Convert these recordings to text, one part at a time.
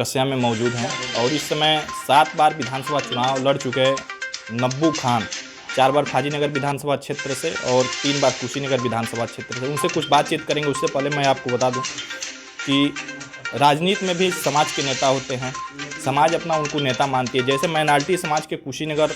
कस्या में मौजूद हैं और इस समय 7 बार विधानसभा चुनाव लड़ चुके नब्बू खान 4 बार फाजीनगर विधानसभा क्षेत्र से और 3 बार कुशीनगर विधानसभा क्षेत्र से, उनसे कुछ बातचीत करेंगे। उससे पहले मैं आपको बता दूं कि राजनीति में भी समाज के नेता होते हैं, समाज अपना उनको नेता मानती है। जैसे माइनॉरिटी समाज के कुशीनगर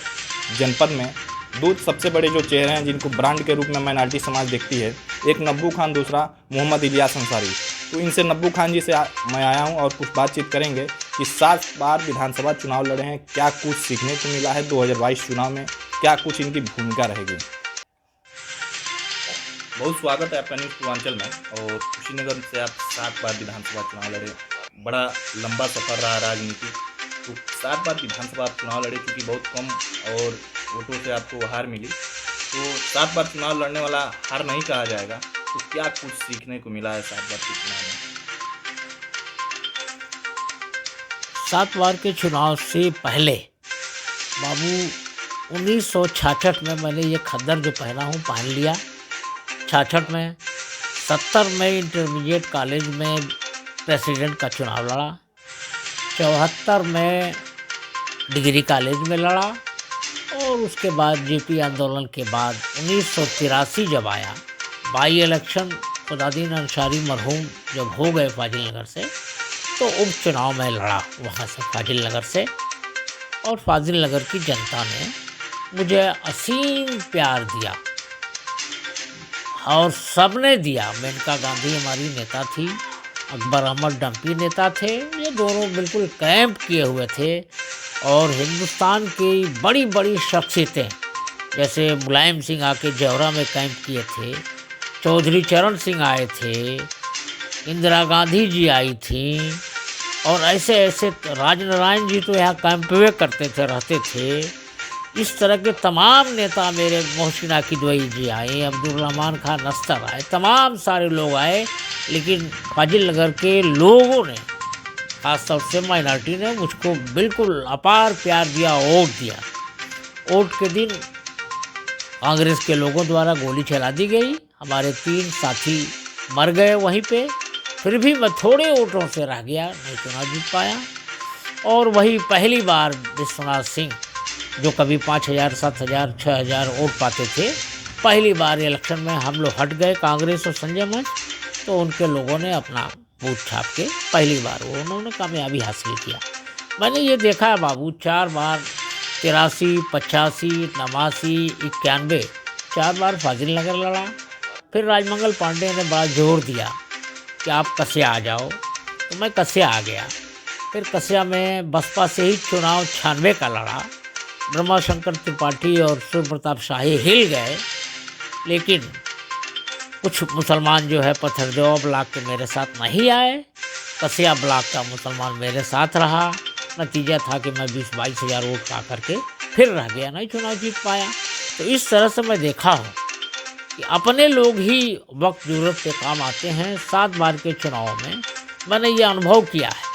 जनपद में दो सबसे बड़े जो चेहरे हैं जिनको ब्रांड के रूप में माइनॉरिटी समाज देखती है, एक नब्बू खान, दूसरा मोहम्मद इलियास अंसारी। तो इनसे नब्बू खान जी से मैं आया हूं और कुछ बातचीत करेंगे कि 7 बार विधानसभा चुनाव लड़े हैं, क्या कुछ सीखने को मिला है 2022 चुनाव में, क्या कुछ इनकी भूमिका रहेगी। बहुत स्वागत है आपका न्यूज़ पूर्वांचल में। और कुशीनगर से आप 7 बार विधानसभा चुनाव लड़े, बड़ा लंबा सफर रहा राजनीति। तो 7 बार विधानसभा चुनाव लड़े, क्योंकि बहुत कम और वोटों से आपको हार मिली। तो 7 बार चुनाव लड़ने वाला हार नहीं कहा जाएगा। तो क्या कुछ सीखने को मिला है 7 बार के चुनाव में? 7 बार के चुनाव से पहले बाबू 1966 में मैंने ये खद्दर जो पहना हूँ पहन लिया। 66 में 70 में इंटरमीडिएट कॉलेज में प्रेसिडेंट का चुनाव लड़ा। 74 में डिग्री कॉलेज में लड़ा और उसके बाद जेपी आंदोलन के बाद 1983 जब आया बाई इलेक्शन, खुदादीन अंसारी मरहूम जब हो गए फाजिल नगर से, तो उपचुनाव में लड़ा वहाँ से फाजिल नगर से। और फाजिल नगर की जनता ने मुझे असीम प्यार दिया और सबने दिया। मेनका गांधी हमारी नेता थी, अकबर अहमद डंपी नेता थे, ये दोनों बिल्कुल कैंप किए हुए थे। और हिंदुस्तान की बड़ी बड़ी शख्सियतें जैसे मुलायम सिंह आके जौहरा में कैंप किए थे, चौधरी चरण सिंह आए थे, इंदिरा गांधी जी आई थी, और ऐसे ऐसे राजनारायण जी तो यहाँ कैंपवे करते थे, रहते थे। इस तरह के तमाम नेता, मेरे मोहसिन किदवई जी आए, अब्दुल रहमान खान नस्तर आए, तमाम सारे लोग आए। लेकिन फाजिल नगर के लोगों ने, खासतौर से माइनॉरिटी ने, मुझको बिल्कुल अपार प्यार दिया, वोट दिया। वोट के दिन कांग्रेस के लोगों द्वारा गोली चला दी गई, हमारे 3 साथी मर गए वहीं पे। फिर भी मैं थोड़े वोटों से रह गया, नहीं चुनाव जीत पाया। और वही पहली बार विश्वनाथ सिंह, जो कभी 5000, 7000, 6000 वोट पाते थे, पहली बार इलेक्शन में हम लोग हट गए, कांग्रेस और संजय मंच। तो उनके लोगों ने अपना बूथ छाप के पहली बार उन्होंने कामयाबी हासिल किया। मैंने ये देखा है बाबू, 4 बार 83, 85, 89, 91, 4 बार फाजिल नगर लड़ा। फिर राजमंगल पांडे ने बड़ा जोर दिया कि आप कस्या आ जाओ, तो मैं कस्या आ गया। फिर कस्या में बसपा से ही चुनाव 96 का लड़ा। ब्रह्मा शंकर त्रिपाठी और सूर्य प्रताप शाही हिल गए, लेकिन कुछ मुसलमान जो है पत्थरदेवा ब्लॉक के मेरे साथ नहीं आए। कस्या ब्लॉक का मुसलमान मेरे साथ रहा। नतीजा था कि मैं 20-22 हज़ार वोट पा करके फिर रह गया, नहीं चुनाव जीत पाया। तो इस तरह से मैं देखा हूँ कि अपने लोग ही वक्त ज़रूरत पे काम आते हैं। 7 बार के चुनाव में मैंने ये अनुभव किया है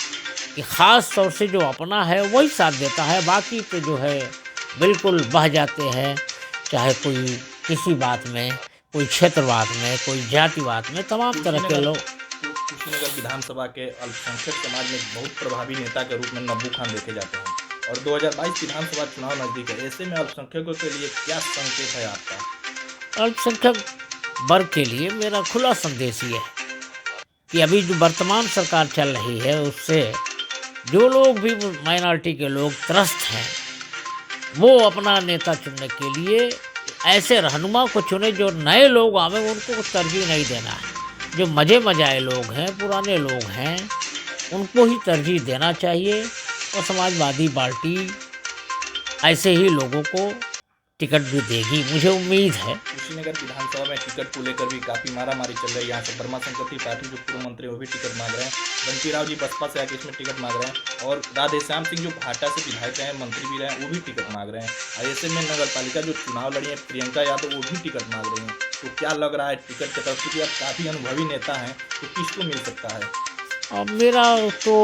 कि ख़ास तौर से जो अपना है वही साथ देता है, बाकी तो जो है बिल्कुल बह जाते हैं, चाहे कोई किसी बात में, कोई क्षेत्रवाद में, कोई जातिवाद में, तमाम तरह के लोग। कुशीनगर विधानसभा के अल्पसंख्यक समाज में बहुत प्रभावी नेता के रूप में नब्बू खान देखे जाते हैं और 2022 विधानसभा चुनाव नजदीक है। ऐसे में अल्पसंख्यकों के लिए क्या संकेत है आपका? अल्पसंख्यक वर्ग के लिए मेरा खुला संदेश ये है कि अभी जो वर्तमान सरकार चल रही है, उससे जो लोग भी माइनॉरिटी के लोग त्रस्त हैं, वो अपना नेता चुनने के लिए ऐसे रहनुमा को चुने जो नए लोग आवे, उनको तरजीह नहीं देना है। जो मज़ाए लोग हैं, पुराने लोग हैं, उनको ही तरजीह देना चाहिए। और समाजवादी पार्टी ऐसे ही लोगों को टिकट भी देगी, मुझे उम्मीद है। कुशीनगर विधानसभा में टिकट को लेकर भी काफ़ी मारामारी चल रही है। यहाँ से ब्रह्मा शंकर त्रिपाठी जो पूर्व मंत्री, वो भी टिकट मांग रहे हैं। बंटी राव जी बसपा से आके इसमें टिकट मांग रहे हैं और राधेश्याम सिंह जो भाटा से विधायक रहे, मंत्री भी रहे, वो भी टिकट मांग रहे हैं। और ऐसे में नगर पालिका जो चुनाव लड़ी है प्रियंका यादव, वो भी टिकट मांग रही हैं। तो क्या लग रहा है टिकट की तरफ, क्योंकि आप काफ़ी अनुभवी नेता हैं, तो किसको मिल सकता है? अब मेरा तो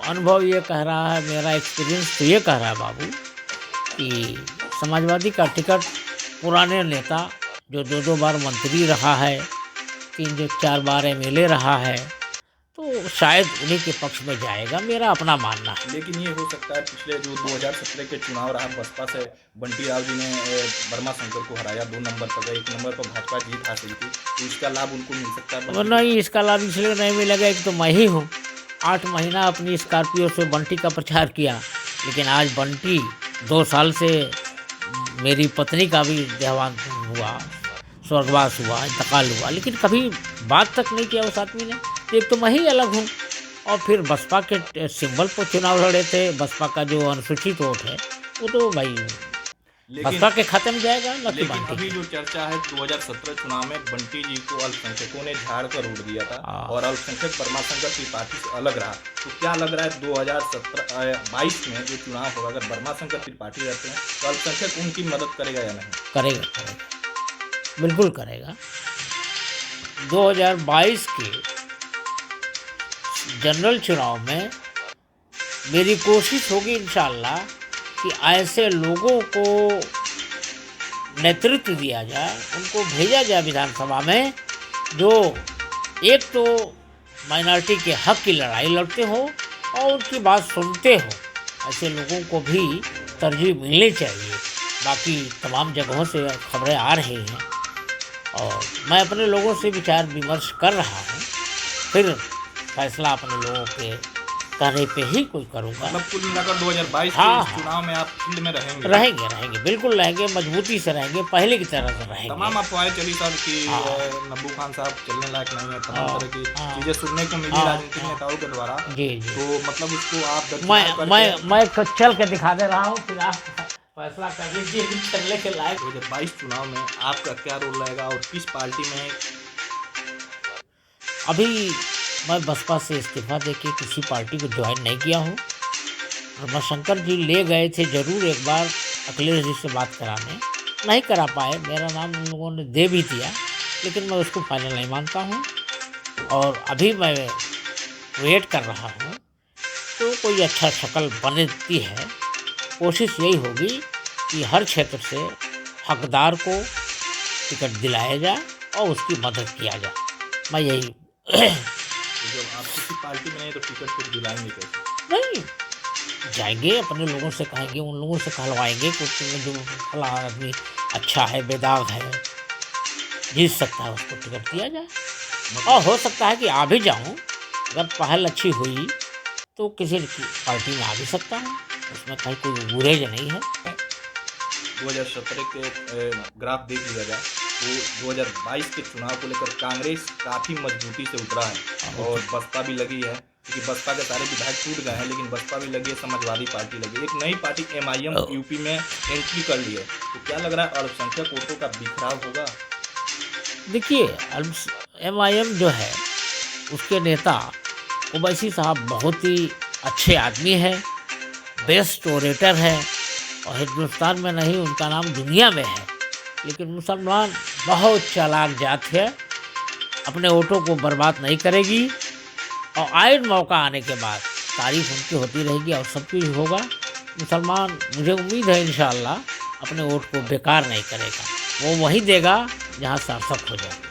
अनुभव ये कह रहा है, मेरा एक्सपीरियंस तो ये कह रहा है बाबू कि समाजवादी का टिकट पुराने नेता जो 2 बार मंत्री रहा है, 3-4 बार MLA रहा है, तो शायद उन्हीं के पक्ष में जाएगा, मेरा अपना मानना है। लेकिन ये हो सकता है पिछले जो 2017 के चुनाव रहा बसपा से बंटी राव जी ने वर्मा शंकर को हराया, 2 नंबर पर गए, 1 नंबर पर भाजपा जीत हासिल की, तो इसका लाभ उनको मिल सकता है। और नहीं, इसका लाभ इसलिए नहीं मिलेगा, एक तो मैं ही हूँ 8 महीना अपनी स्कॉर्पियो से बंटी का प्रचार किया, लेकिन आज बंटी 2 साल से मेरी पत्नी का भी देहांत हुआ, स्वर्गवास हुआ, इंतकाल हुआ, लेकिन कभी बात तक नहीं किया उस आदमी ने। तो एक तो मैं ही अलग हूँ, और फिर बसपा के सिंबल पर चुनाव लड़े थे। बसपा का जो अनुसूचित वोट है वो तो भाई बसपा के खाते में जाएगा। लेकिन अभी जो चर्चा है 2017 चुनाव में बंटी जी को अल्पसंख्यकों ने झाड़ कर उड़ दिया था और अल्पसंख्यक वर्मा शंकर त्रिपाठी से अलग रहा। तो क्या लग रहा है 2022 में जो चुनाव होगा, अगर वर्मा शंकर त्रिपाठी रहते हैं तो अल्पसंख्यक उनकी मदद करेगा या नहीं? करेगा, बिल्कुल करेगा। 2022 के जनरल चुनाव में मेरी कोशिश होगी इंशाअल्लाह कि ऐसे लोगों को नेतृत्व दिया जाए, उनको भेजा जाए विधानसभा में जो एक तो माइनॉरिटी के हक की लड़ाई लड़ते हो और उनकी बात सुनते हो। ऐसे लोगों को भी तरजीह मिलनी चाहिए। बाकी तमाम जगहों से खबरें आ रही हैं और मैं अपने लोगों से विचार विमर्श कर रहा हूँ, फिर फैसला अपने लोगों के कहने पे ही कोई करूँगा। मतलब कुल मिलाकर 2022 हाँ, के चुनाव में आप फील्ड में रहेंगे? रहेंगे, बिल्कुल रहेंगे, मजबूती से रहेंगे, पहले की तरह से रहेंगे। तमाम अफवाहें चली सर कि नब्बू खान साहब चलने लायक नहीं है, तमाम तरह की चीजें सुनने को मिली राजनीतिक नेताओं के द्वारा। जी। तो मतलब उसको आप मैं चल के दिखा दे रहा हूँ, फिर आप फैसला कर लीजिए चलने के लायक। 2022 चुनाव में आपका क्या रोल रहेगा और किस पार्टी में? अभी मैं बसपा से इस्तीफा देके किसी पार्टी को ज्वाइन नहीं किया हूँ। वर्मा शंकर जी ले गए थे जरूर एक बार अखिलेश जी से बात कराने, नहीं करा पाए, मेरा नाम उन लोगों ने दे भी दिया, लेकिन मैं उसको फाइनल नहीं मानता हूँ और अभी मैं वेट कर रहा हूँ। तो कोई अच्छा शक्ल बनती है, कोशिश यही होगी कि हर क्षेत्र से हकदार को टिकट दिलाया जाए और उसकी मदद किया जाए। मैं यही तो जब आप किसी पार्टी में नहीं तो टिकट फिर दिलाएंगे कैसे? नहीं, जाएंगे अपने लोगों से कहेंगे, उन लोगों से कहलवाएंगे कि जो फला आदमी अच्छा है, बेदाग है, जीत सकता है, उसको टिकट दिया जाए। और हो सकता है कि आ भी जाऊँ, अगर पहल अच्छी हुई तो किसी पार्टी में आ भी सकता हूँ, उसमें कहीं कोई गुरेज नहीं है। 2017 के ग्राफ देख लिया जाए तो 2022 के चुनाव को लेकर कांग्रेस काफ़ी मजबूती से उतरा है और बसपा भी लगी है, क्योंकि बसपा के सारे विधायक टूट गए हैं, लेकिन बसपा भी लगी है, समाजवादी पार्टी लगी है, एक नई पार्टी MIM यूपी में एंट्री कर ली है। तो क्या लग रहा है अल्पसंख्यक वोटों का बिखराव होगा? देखिए, MIM जो है उसके नेता ओवैसी साहब बहुत ही अच्छे आदमी है, बेस्ट ओरेटर है और हिंदुस्तान में नहीं उनका नाम दुनिया में है। लेकिन मुसलमान बहुत चालाक जात है, अपने वोटों को बर्बाद नहीं करेगी और आयन मौका आने के बाद तारीफ उनकी होती रहेगी और सब कुछ होगा। मुसलमान, मुझे उम्मीद है इंशाअल्लाह अपने वोट को बेकार नहीं करेगा, वो वहीं देगा जहां सार्थक हो जाए।